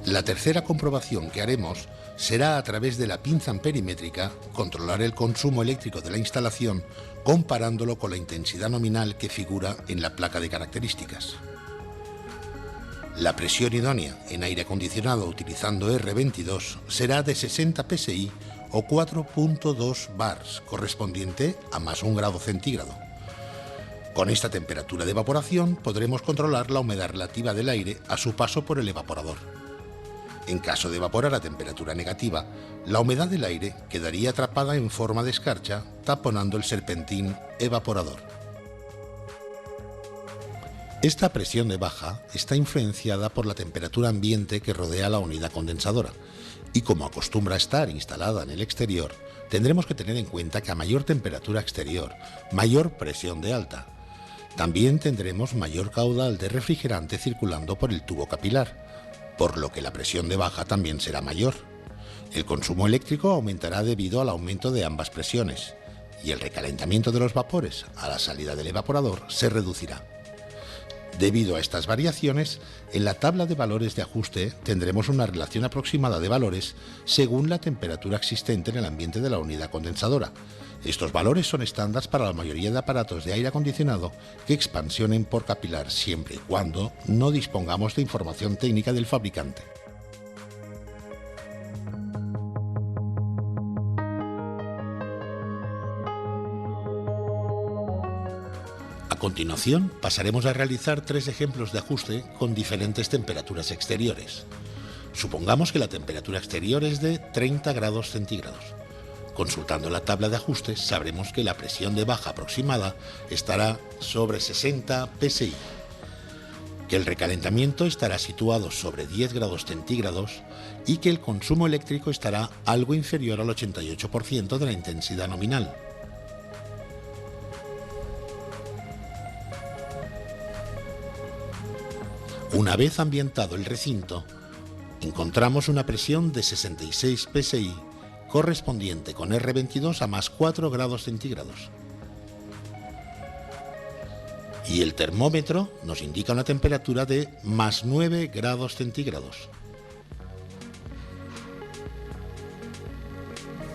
La tercera comprobación que haremos será a través de la pinza amperimétrica controlar el consumo eléctrico de la instalación comparándolo con la intensidad nominal que figura en la placa de características. La presión idónea en aire acondicionado utilizando R22 será de 60 psi o 4.2 bars, correspondiente a más 1 grado centígrado. Con esta temperatura de evaporación podremos controlar la humedad relativa del aire a su paso por el evaporador. En caso de evaporar a temperatura negativa, la humedad del aire quedaría atrapada en forma de escarcha, taponando el serpentín evaporador. Esta presión de baja está influenciada por la temperatura ambiente que rodea la unidad condensadora, y como acostumbra estar instalada en el exterior, tendremos que tener en cuenta que a mayor temperatura exterior, mayor presión de alta. También tendremos mayor caudal de refrigerante circulando por el tubo capilar, por lo que la presión de baja también será mayor. El consumo eléctrico aumentará debido al aumento de ambas presiones, y el recalentamiento de los vapores a la salida del evaporador se reducirá. Debido a estas variaciones, en la tabla de valores de ajuste tendremos una relación aproximada de valores según la temperatura existente en el ambiente de la unidad condensadora. Estos valores son estándar para la mayoría de aparatos de aire acondicionado que expansionen por capilar siempre y cuando no dispongamos de información técnica del fabricante. A continuación, pasaremos a realizar 3 ejemplos de ajuste con diferentes temperaturas exteriores. Supongamos que la temperatura exterior es de 30 grados centígrados. Consultando la tabla de ajustes, sabremos que la presión de baja aproximada estará sobre 60 psi, que el recalentamiento estará situado sobre 10 grados centígrados y que el consumo eléctrico estará algo inferior al 88% de la intensidad nominal. Una vez ambientado el recinto, encontramos una presión de 66 psi, correspondiente con R22 a más 4 grados centígrados. Y el termómetro nos indica una temperatura de más 9 grados centígrados.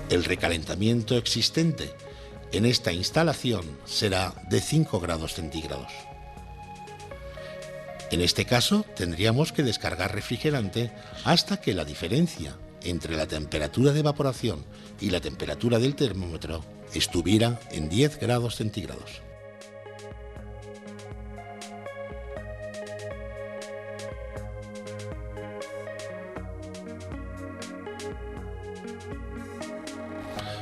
El recalentamiento existente en esta instalación será de 5 grados centígrados. En este caso, tendríamos que descargar refrigerante hasta que la diferencia entre la temperatura de evaporación y la temperatura del termómetro estuviera en 10 grados centígrados.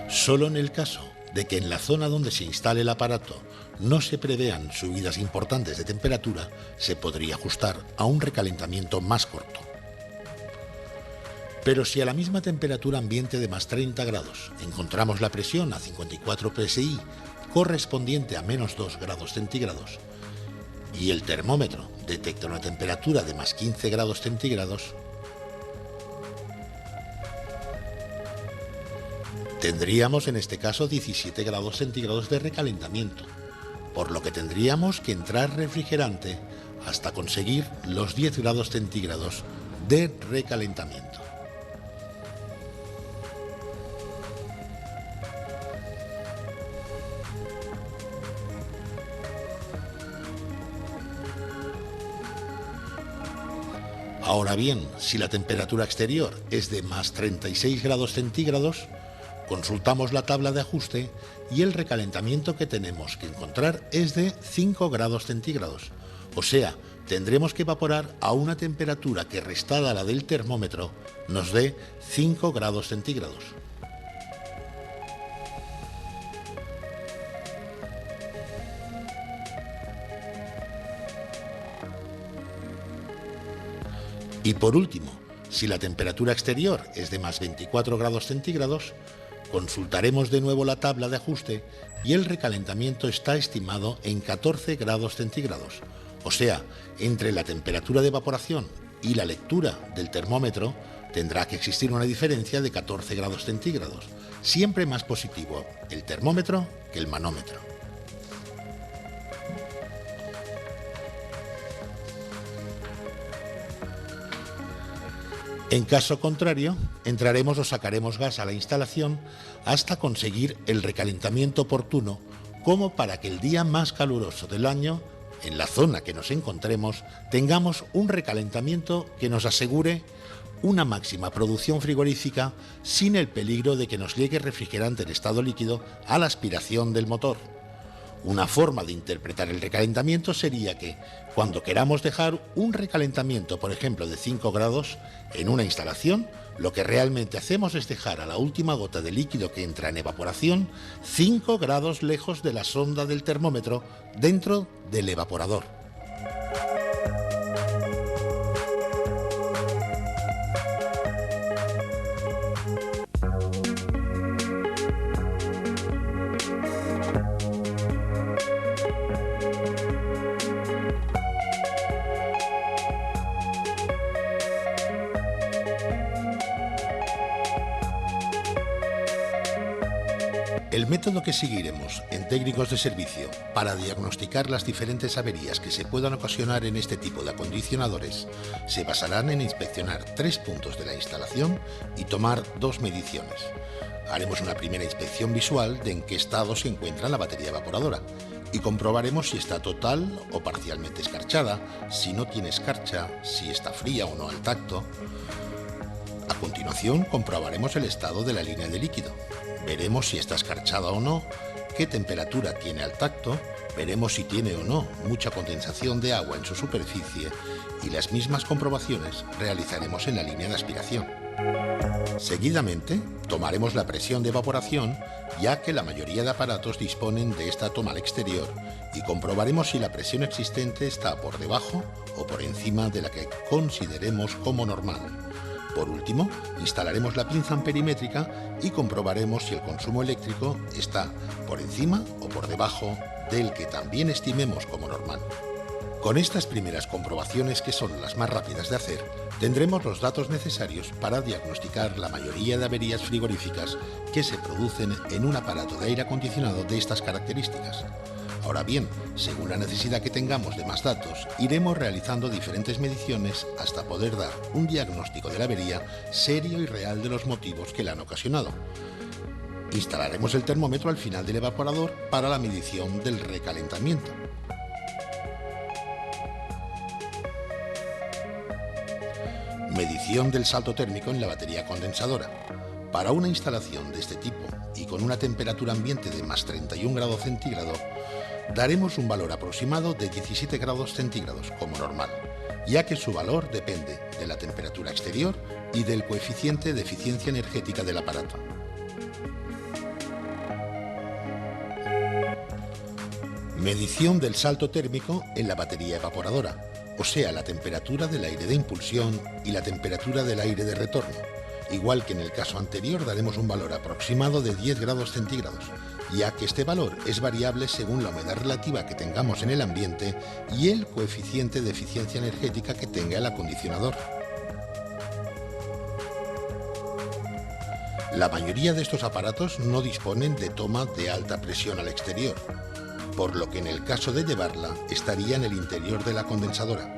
Solo en el caso de que en la zona donde se instale el aparato no se prevean subidas importantes de temperatura, se podría ajustar a un recalentamiento más corto. Pero si a la misma temperatura ambiente de más 30 grados encontramos la presión a 54 psi, correspondiente a menos 2 grados centígrados, y el termómetro detecta una temperatura de más 15 grados centígrados, tendríamos en este caso 17 grados centígrados de recalentamiento, por lo que tendríamos que entrar refrigerante hasta conseguir los 10 grados centígrados de recalentamiento. Ahora bien, si la temperatura exterior es de más 36 grados centígrados, consultamos la tabla de ajuste y el recalentamiento que tenemos que encontrar es de 5 grados centígrados. O sea, tendremos que evaporar a una temperatura que, restada a la del termómetro, nos dé 5 grados centígrados. Y por último, si la temperatura exterior es de más 24 grados centígrados, consultaremos de nuevo la tabla de ajuste y el recalentamiento está estimado en 14 grados centígrados. O sea, entre la temperatura de evaporación y la lectura del termómetro tendrá que existir una diferencia de 14 grados centígrados. Siempre más positivo el termómetro que el manómetro. En caso contrario, entraremos o sacaremos gas a la instalación hasta conseguir el recalentamiento oportuno, como para que el día más caluroso del año, en la zona que nos encontremos, tengamos un recalentamiento que nos asegure una máxima producción frigorífica sin el peligro de que nos llegue refrigerante en estado líquido a la aspiración del motor. Una forma de interpretar el recalentamiento sería que, cuando queramos dejar un recalentamiento, por ejemplo, de 5 grados en una instalación, lo que realmente hacemos es dejar a la última gota de líquido que entra en evaporación 5 grados lejos de la sonda del termómetro dentro del evaporador. El método que seguiremos en técnicos de servicio para diagnosticar las diferentes averías que se puedan ocasionar en este tipo de acondicionadores se basarán en inspeccionar 3 puntos de la instalación y tomar 2 mediciones. Haremos una primera inspección visual de en qué estado se encuentra la batería evaporadora y comprobaremos si está total o parcialmente escarchada, si no tiene escarcha, si está fría o no al tacto. A continuación, comprobaremos el estado de la línea de líquido. Veremos si está escarchada o no, qué temperatura tiene al tacto, veremos si tiene o no mucha condensación de agua en su superficie y las mismas comprobaciones realizaremos en la línea de aspiración. Seguidamente, tomaremos la presión de evaporación, ya que la mayoría de aparatos disponen de esta toma al exterior, y comprobaremos si la presión existente está por debajo o por encima de la que consideremos como normal. Por último, instalaremos la pinza amperimétrica y comprobaremos si el consumo eléctrico está por encima o por debajo del que también estimemos como normal. Con estas primeras comprobaciones, que son las más rápidas de hacer, tendremos los datos necesarios para diagnosticar la mayoría de averías frigoríficas que se producen en un aparato de aire acondicionado de estas características. Ahora bien, según la necesidad que tengamos de más datos, iremos realizando diferentes mediciones hasta poder dar un diagnóstico de la avería serio y real de los motivos que la han ocasionado. Instalaremos el termómetro al final del evaporador para la medición del recalentamiento. Medición del salto térmico en la batería condensadora. Para una instalación de este tipo y con una temperatura ambiente de más 31 grados centígrados, daremos un valor aproximado de 17 grados centígrados como normal, ya que su valor depende de la temperatura exterior y del coeficiente de eficiencia energética del aparato. Medición del salto térmico en la batería evaporadora, o sea, la temperatura del aire de impulsión y la temperatura del aire de retorno. Igual que en el caso anterior, daremos un valor aproximado de 10 grados centígrados, ya que este valor es variable según la humedad relativa que tengamos en el ambiente y el coeficiente de eficiencia energética que tenga el acondicionador. La mayoría de estos aparatos no disponen de toma de alta presión al exterior, por lo que en el caso de llevarla estaría en el interior de la condensadora,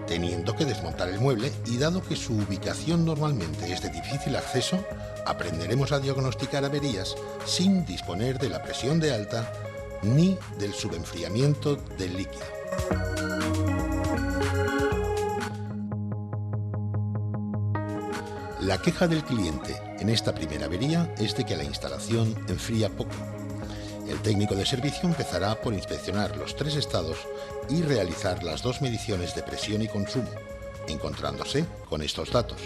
teniendo que desmontar el mueble, y dado que su ubicación normalmente es de difícil acceso, aprenderemos a diagnosticar averías sin disponer de la presión de alta ni del subenfriamiento del líquido. La queja del cliente en esta primera avería es de que la instalación enfría poco. El técnico de servicio empezará por inspeccionar los 3 estados y realizar las 2 mediciones de presión y consumo, encontrándose con estos datos.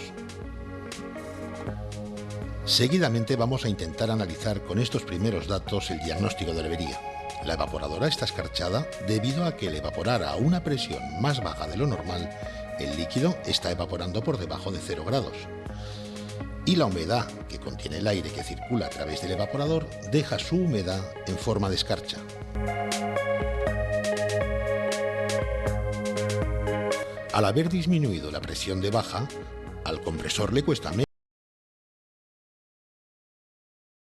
Seguidamente vamos a intentar analizar con estos primeros datos el diagnóstico de la avería. La evaporadora está escarchada debido a que al evaporar a una presión más baja de lo normal, el líquido está evaporando por debajo de 0 grados. Y la humedad que contiene el aire que circula a través del evaporador deja su humedad en forma de escarcha. Al haber disminuido la presión de baja, al compresor le cuesta menos